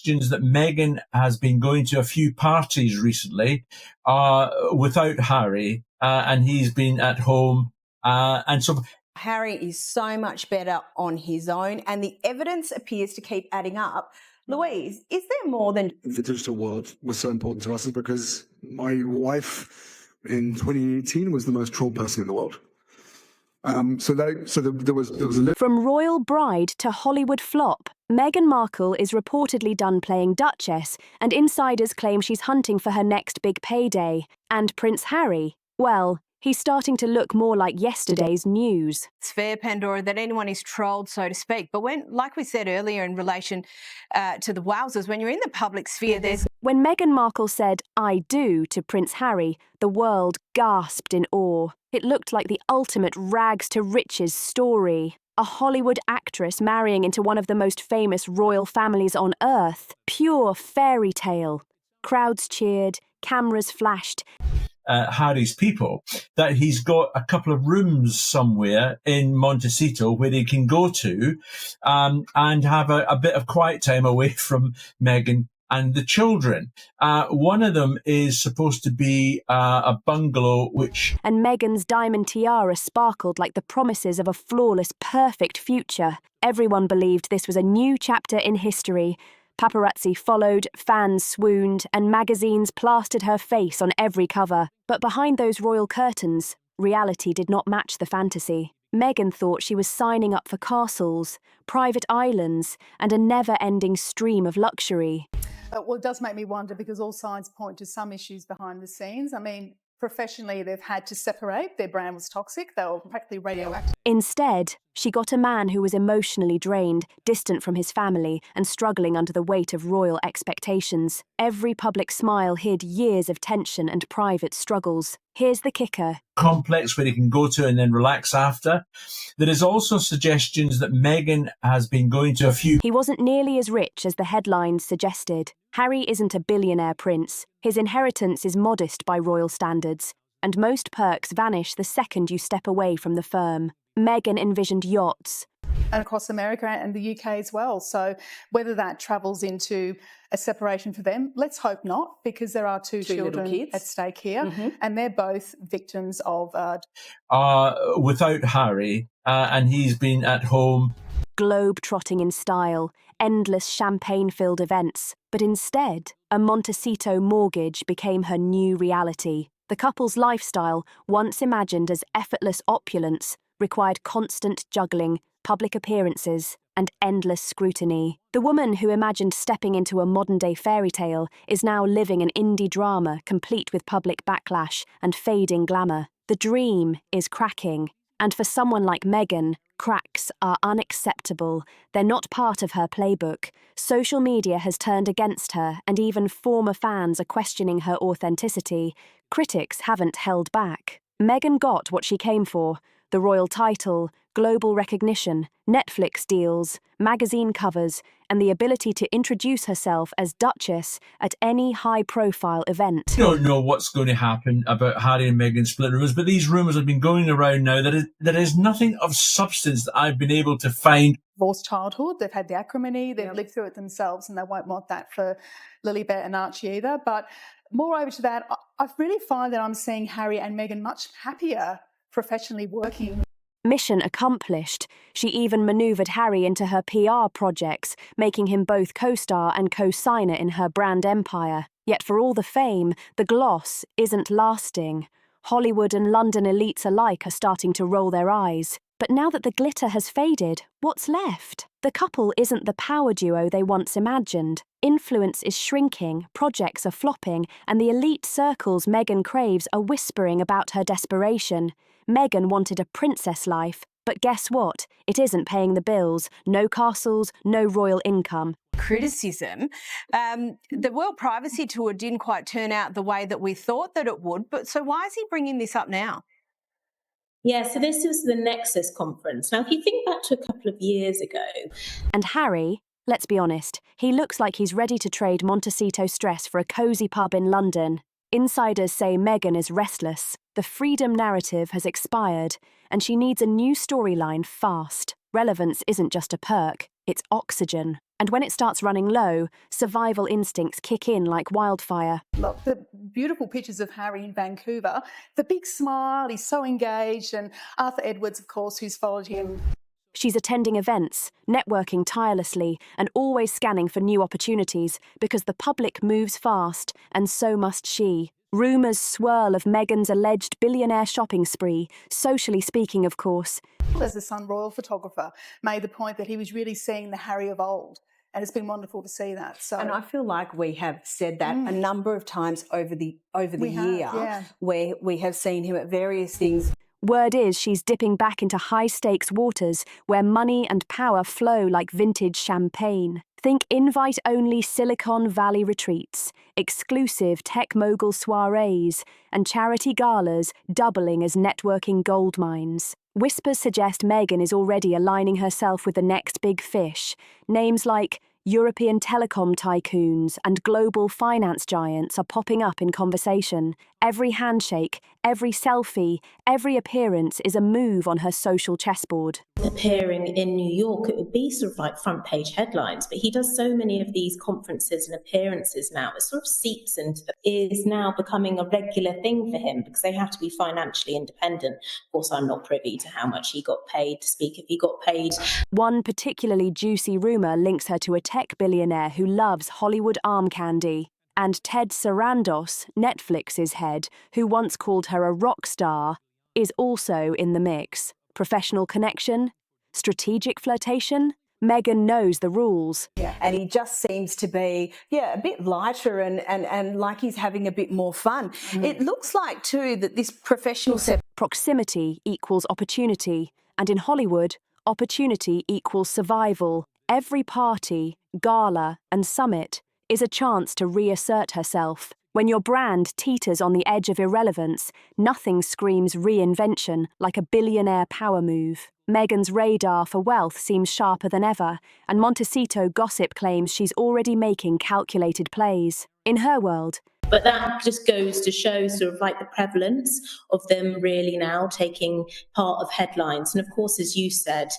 suggestions that Meghan has been going to a few parties recently without Harry, and he's been at home. And so Harry is so much better on his own, and the evidence appears to keep adding up. Louise, is there more than... The digital world was so important to us is because my wife in 2018 was the most trolled person in the world. There was a... From royal bride to Hollywood flop, Meghan Markle is reportedly done playing Duchess, and insiders claim she's hunting for her next big payday. And Prince Harry, well, he's starting to look more like yesterday's news. It's fair, Pandora, that anyone is trolled, so to speak. But when, like we said earlier in relation to the Wowsers, when you're in the public sphere, there's... When Meghan Markle said, "I do," to Prince Harry, the world gasped in awe. It looked like the ultimate rags-to-riches story. A Hollywood actress marrying into one of the most famous royal families on earth. Pure fairy tale. Crowds cheered, cameras flashed. Harry's people, that he's got a couple of rooms somewhere in Montecito where they can go to and have a bit of quiet time away from Meghan and the children. One of them is supposed to be a bungalow which... And Meghan's diamond tiara sparkled like the promises of a flawless, perfect future. Everyone believed this was a new chapter in history. Paparazzi followed, fans swooned, and magazines plastered her face on every cover. But behind those royal curtains, reality did not match the fantasy. Meghan thought she was signing up for castles, private islands, and a never-ending stream of luxury. Well, it does make me wonder because all signs point to some issues behind the scenes. I mean, professionally, they've had to separate. Their brand was toxic. They were practically radioactive. Instead, she got a man who was emotionally drained, distant from his family, and struggling under the weight of royal expectations. Every public smile hid years of tension and private struggles. Here's the kicker. Complex where he can go to and then relax after. There is also suggestions that Meghan has been going to a few... He wasn't nearly as rich as the headlines suggested. Harry isn't a billionaire prince. His inheritance is modest by royal standards, and most perks vanish the second you step away from the firm. Meghan envisioned yachts. And across America and the UK as well. So whether that travels into a separation for them, let's hope not, because there are two children at stake here, and they're both victims of... without Harry, and he's been at home... Globe-trotting in style, endless champagne-filled events. But instead, a Montecito mortgage became her new reality. The couple's lifestyle, once imagined as effortless opulence, required constant juggling, public appearances, and endless scrutiny. The woman who imagined stepping into a modern-day fairy tale is now living an indie drama complete with public backlash and fading glamour. The dream is cracking, and for someone like Meghan, cracks are unacceptable. They're not part of her playbook. Social media has turned against her, and even former fans are questioning her authenticity. Critics haven't held back. Meghan got what she came for: the royal title, global recognition, Netflix deals, magazine covers, and the ability to introduce herself as Duchess at any high-profile event. I don't know what's going to happen about Harry and Meghan split rumours, but these rumours have been going around now. There is nothing of substance that I've been able to find. Divorced childhood, they've had the acrimony, they've lived through it themselves, and they won't want that for Lilibet and Archie either. But moreover to that, I really find that I'm seeing Harry and Meghan much happier professionally working. Mission accomplished. She even manoeuvred Harry into her PR projects, making him both co-star and co-signer in her brand empire. Yet for all the fame, the gloss isn't lasting. Hollywood and London elites alike are starting to roll their eyes. But now that the glitter has faded, what's left? The couple isn't the power duo they once imagined. Influence is shrinking, projects are flopping, and the elite circles Meghan craves are whispering about her desperation. Meghan wanted a princess life, but guess what? It isn't paying the bills. No castles, no royal income. Criticism. The World Privacy Tour didn't quite turn out the way that we thought that it would, but so why is he bringing this up now? Yeah, so this was the Nexus conference. Now, if you think back to a couple of years ago... And Harry, let's be honest, he looks like he's ready to trade Montecito stress for a cosy pub in London. Insiders say Meghan is restless. The freedom narrative has expired, and she needs a new storyline fast. Relevance isn't just a perk, it's oxygen. And when it starts running low, survival instincts kick in like wildfire. Look, the beautiful pictures of Harry in Vancouver, the big smile, he's so engaged, and Arthur Edwards, of course, who's followed him. She's attending events, networking tirelessly, and always scanning for new opportunities because the public moves fast, and so must she. Rumours swirl of Meghan's alleged billionaire shopping spree, socially speaking, of course. As the Sun royal photographer, made the point that he was really seeing the Harry of old. And it's been wonderful to see that. So, and I feel like we have said that a number of times over the year, where we have seen him at various things. Word is she's dipping back into high-stakes waters where money and power flow like vintage champagne. Think invite-only Silicon Valley retreats, exclusive tech mogul soirees, and charity galas doubling as networking gold mines. Whispers suggest Meghan is already aligning herself with the next big fish. Names like European telecom tycoons and global finance giants are popping up in conversation. Every handshake, every selfie, every appearance is a move on her social chessboard. Appearing in New York, it would be sort of like front page headlines, but he does so many of these conferences and appearances now, it sort of seeps into is now becoming a regular thing for him because they have to be financially independent. Of course, I'm not privy to how much he got paid to speak, if he got paid. One particularly juicy rumour links her to a tech billionaire who loves Hollywood arm candy. And Ted Sarandos, Netflix's head, who once called her a rock star, is also in the mix. Professional connection? Strategic flirtation? Meghan knows the rules. Yeah, and he just seems to be, a bit lighter and like he's having a bit more fun. It looks like, too, that this professional proximity equals opportunity, and in Hollywood, opportunity equals survival. Every party, gala, and summit is a chance to reassert herself. When your brand teeters on the edge of irrelevance, nothing screams reinvention like a billionaire power move. Meghan's radar for wealth seems sharper than ever, and Montecito gossip claims she's already making calculated plays. In her world, but that just goes to show sort of like the prevalence of them really now taking part of headlines. And of course, as you said,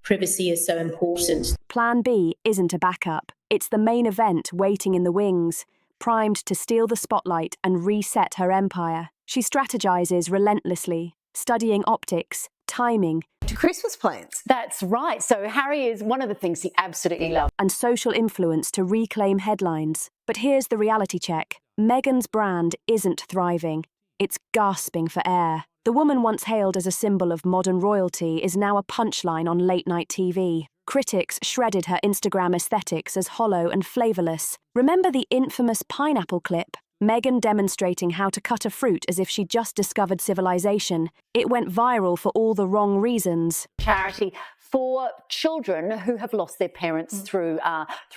privacy is so important. Plan B isn't a backup. It's the main event waiting in the wings, primed to steal the spotlight and reset her empire. She strategizes relentlessly, studying optics, timing, to Christmas plans. That's right. So Harry is one of the things he absolutely loves. And social influence to reclaim headlines. But here's the reality check. Meghan's brand isn't thriving. It's gasping for air. The woman once hailed as a symbol of modern royalty is now a punchline on late-night TV. Critics shredded her Instagram aesthetics as hollow and flavourless. Remember the infamous pineapple clip? Meghan demonstrating how to cut a fruit as if she'd just discovered civilization. It went viral for all the wrong reasons. Charity for children who have lost their parents through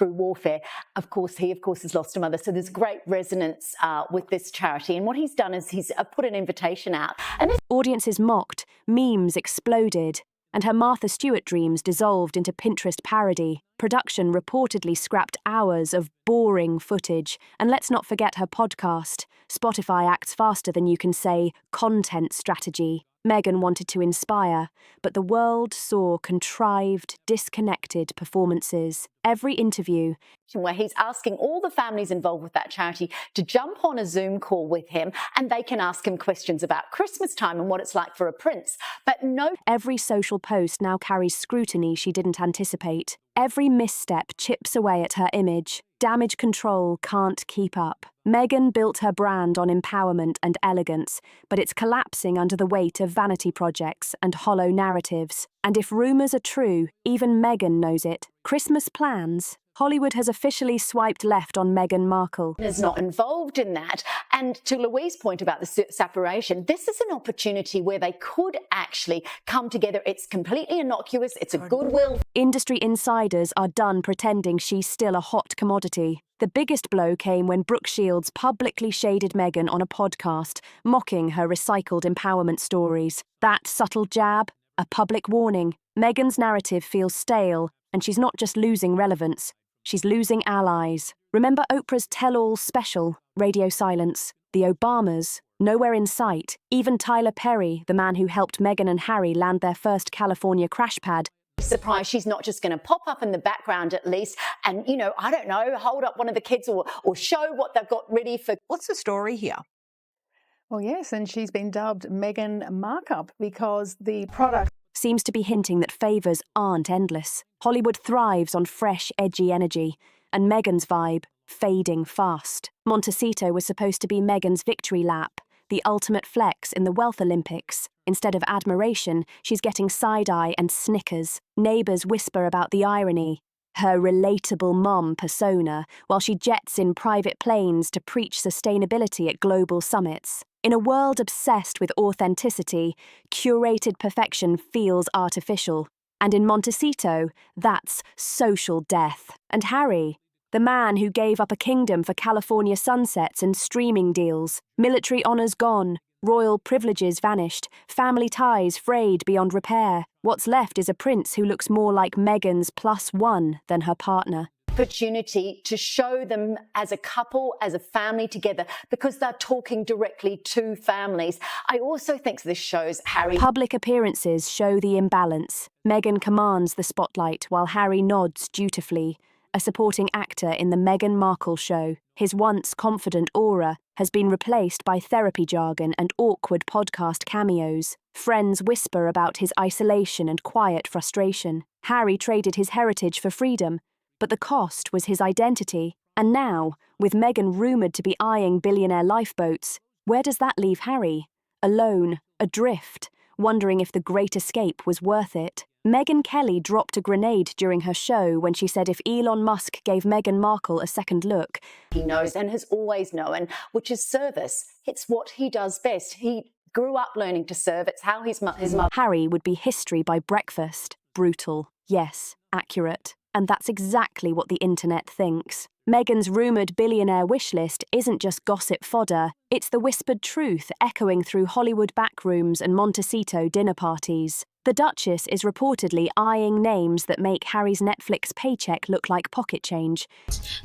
warfare. Of course, he has lost a mother. So there's great resonance with this charity. And what he's done is he's put an invitation out. And audiences mocked, memes exploded, and her Martha Stewart dreams dissolved into Pinterest parody. Production reportedly scrapped hours of boring footage. And let's not forget her podcast. Spotify acts faster than you can say content strategy. Meghan wanted to inspire, but the world saw contrived, disconnected performances. Every interview, where he's asking all the families involved with that charity to jump on a Zoom call with him and they can ask him questions about Christmas time and what it's like for a prince. But no, every social post now carries scrutiny she didn't anticipate. Every misstep chips away at her image. Damage control can't keep up. Meghan built her brand on empowerment and elegance, but it's collapsing under the weight of vanity projects and hollow narratives. And if rumours are true, even Meghan knows it. Christmas plans? Hollywood has officially swiped left on Meghan Markle. Is not involved in that. And to Louise's point about the separation, this is an opportunity where they could actually come together. It's completely innocuous. It's a goodwill. Industry insiders are done pretending she's still a hot commodity. The biggest blow came when Brooke Shields publicly shaded Meghan on a podcast, mocking her recycled empowerment stories. That subtle jab, a public warning. Meghan's narrative feels stale, and she's not just losing relevance. She's losing allies. Remember Oprah's tell-all special, Radio Silence? The Obamas, nowhere in sight. Even Tyler Perry, the man who helped Meghan and Harry land their first California crash pad, Surprised she's not just going to pop up in the background at least and, I don't know, hold up one of the kids or show what they've got ready for. What's the story here? Well, yes, and she's been dubbed Meghan Markup because the product seems to be hinting that favours aren't endless. Hollywood thrives on fresh, edgy energy, and Meghan's vibe, fading fast. Montecito was supposed to be Meghan's victory lap, the ultimate flex in the Wealth Olympics. Instead of admiration, she's getting side-eye and snickers. Neighbours whisper about the irony. Her relatable mom persona, while she jets in private planes to preach sustainability at global summits. In a world obsessed with authenticity, curated perfection feels artificial. And in Montecito, that's social death. And Harry, the man who gave up a kingdom for California sunsets and streaming deals, military honours gone, royal privileges vanished, family ties frayed beyond repair. What's left is a prince who looks more like Meghan's +1 than her partner. Opportunity to show them as a couple, as a family together, because they're talking directly to families. I also think this shows Harry. Public appearances show the imbalance. Meghan commands the spotlight while Harry nods dutifully. A supporting actor in the Meghan Markle show, his once confident aura has been replaced by therapy jargon and awkward podcast cameos. Friends whisper about his isolation and quiet frustration. Harry traded his heritage for freedom, but the cost was his identity. And now, with Meghan rumoured to be eyeing billionaire lifeboats, where does that leave Harry? Alone, adrift, wondering if the great escape was worth it. Megyn Kelly dropped a grenade during her show when she said if Elon Musk gave Meghan Markle a second look, he knows and has always known, which is service. It's what he does best. He grew up learning to serve. It's how his mother. Harry would be history by breakfast. Brutal. Yes, accurate. And that's exactly what the internet thinks. Meghan's rumoured billionaire wish list isn't just gossip fodder, it's the whispered truth echoing through Hollywood backrooms and Montecito dinner parties. The Duchess is reportedly eyeing names that make Harry's Netflix paycheck look like pocket change.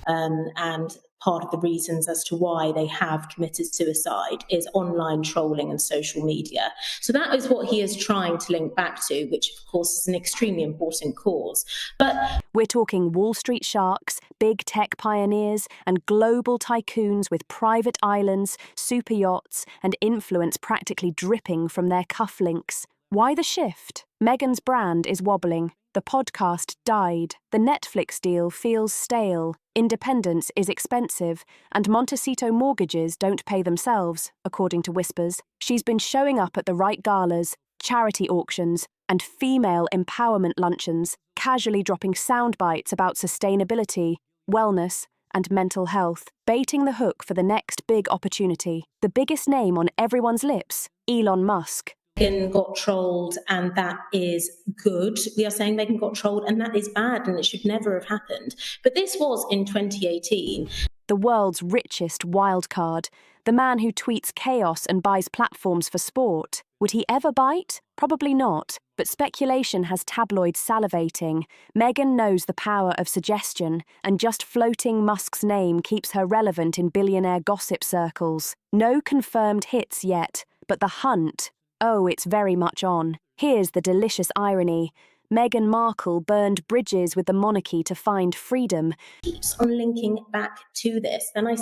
And part of the reasons as to why they have committed suicide is online trolling and social media. So that is what he is trying to link back to, which of course is an extremely important cause. But we're talking Wall Street sharks, big tech pioneers, and global tycoons with private islands, super yachts, and influence practically dripping from their cufflinks. Why the shift? Meghan's brand is wobbling. The podcast died. The Netflix deal feels stale. Independence is expensive, and Montecito mortgages don't pay themselves, according to whispers. She's been showing up at the right galas, charity auctions, and female empowerment luncheons, casually dropping sound bites about sustainability, wellness, and mental health, baiting the hook for the next big opportunity. The biggest name on everyone's lips, Elon Musk. Meghan got trolled and that is good. We are saying Meghan got trolled and that is bad and it should never have happened. But this was in 2018. The world's richest wildcard, the man who tweets chaos and buys platforms for sport. Would he ever bite? Probably not, but speculation has tabloids salivating. Meghan knows the power of suggestion, and just floating Musk's name keeps her relevant in billionaire gossip circles. No confirmed hits yet, but the hunt, oh, it's very much on. Here's the delicious irony. Meghan Markle burned bridges with the monarchy to find freedom. Keeps on linking back to this, then I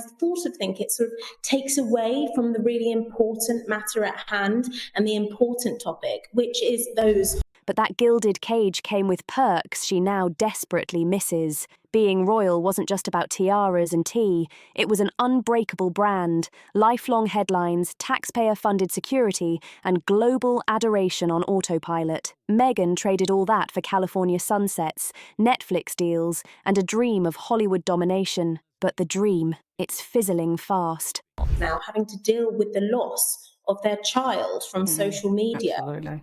think it sort of takes away from the really important matter at hand and the important topic, which is those. But that gilded cage came with perks she now desperately misses. Being royal wasn't just about tiaras and tea. It was an unbreakable brand, lifelong headlines, taxpayer-funded security, and global adoration on autopilot. Meghan traded all that for California sunsets, Netflix deals, and a dream of Hollywood domination. But the dream, it's fizzling fast. Now having to deal with the loss of their child from social media.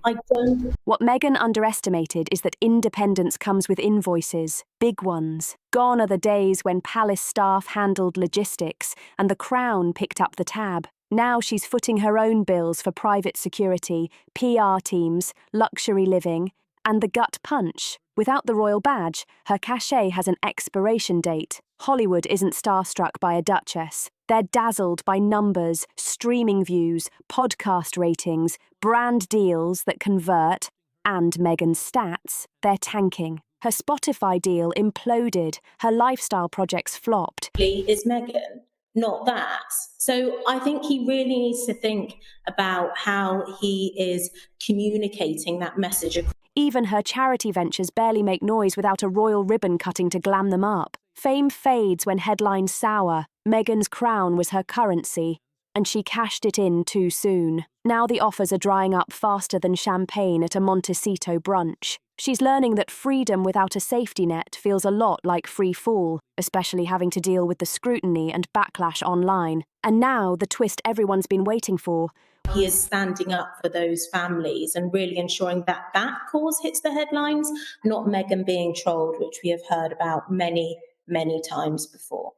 Absolutely. What Meghan underestimated is that independence comes with invoices, big ones. Gone are the days when palace staff handled logistics and the Crown picked up the tab. Now she's footing her own bills for private security, PR teams, luxury living, and the gut punch. Without the royal badge, her cachet has an expiration date. Hollywood isn't starstruck by a duchess. They're dazzled by numbers, streaming views, podcast ratings, brand deals that convert. And Meghan's stats, they're tanking. Her Spotify deal imploded, her lifestyle projects flopped. Is Meghan, not that. So I think he really needs to think about how he is communicating that message. Even her charity ventures barely make noise without a royal ribbon cutting to glam them up. Fame fades when headlines sour. Meghan's crown was her currency, and she cashed it in too soon. Now the offers are drying up faster than champagne at a Montecito brunch. She's learning that freedom without a safety net feels a lot like free fall, especially having to deal with the scrutiny and backlash online. And now the twist everyone's been waiting for. He is standing up for those families and really ensuring that that cause hits the headlines, not Meghan being trolled, which we have heard about many, many times before.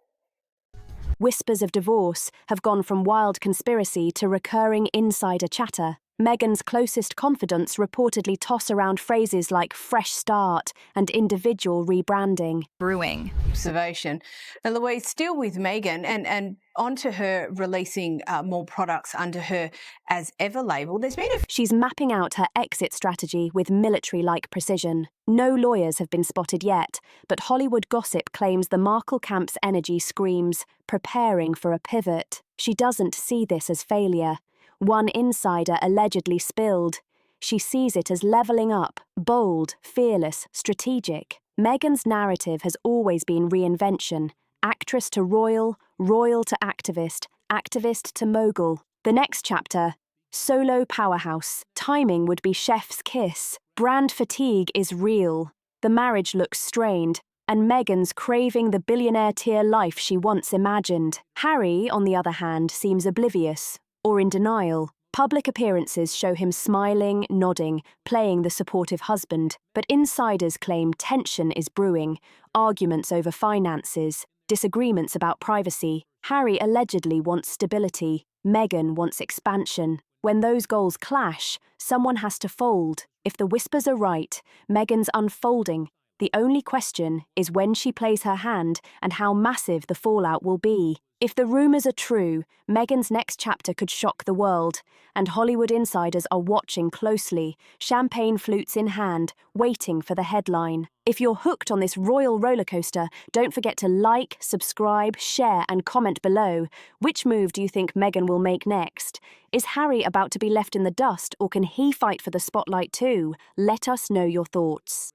Whispers of divorce have gone from wild conspiracy to recurring insider chatter. Meghan's closest confidants reportedly toss around phrases like fresh start and individual rebranding. Brewing observation. And Louise, still with Meghan and onto her releasing more products under her As Ever label. She's mapping out her exit strategy with military-like precision. No lawyers have been spotted yet, but Hollywood gossip claims the Markle camp's energy screams, preparing for a pivot. She doesn't see this as failure. One insider allegedly spilled. She sees it as leveling up, bold, fearless, strategic. Meghan's narrative has always been reinvention. Actress to royal, royal to activist, activist to mogul. The next chapter, solo powerhouse. Timing would be chef's kiss. Brand fatigue is real. The marriage looks strained, and Meghan's craving the billionaire tier life she once imagined. Harry, on the other hand, seems oblivious or in denial. Public appearances show him smiling, nodding, playing the supportive husband, but insiders claim tension is brewing, arguments over finances, disagreements about privacy. Harry allegedly wants stability. Meghan wants expansion. When those goals clash, someone has to fold. If the whispers are right, Meghan's unfolding. The only question is when she plays her hand and how massive the fallout will be. If the rumours are true, Meghan's next chapter could shock the world, and Hollywood insiders are watching closely, champagne flutes in hand, waiting for the headline. If you're hooked on this royal rollercoaster, don't forget to like, subscribe, share, and comment below. Which move do you think Meghan will make next? Is Harry about to be left in the dust, or can he fight for the spotlight too? Let us know your thoughts.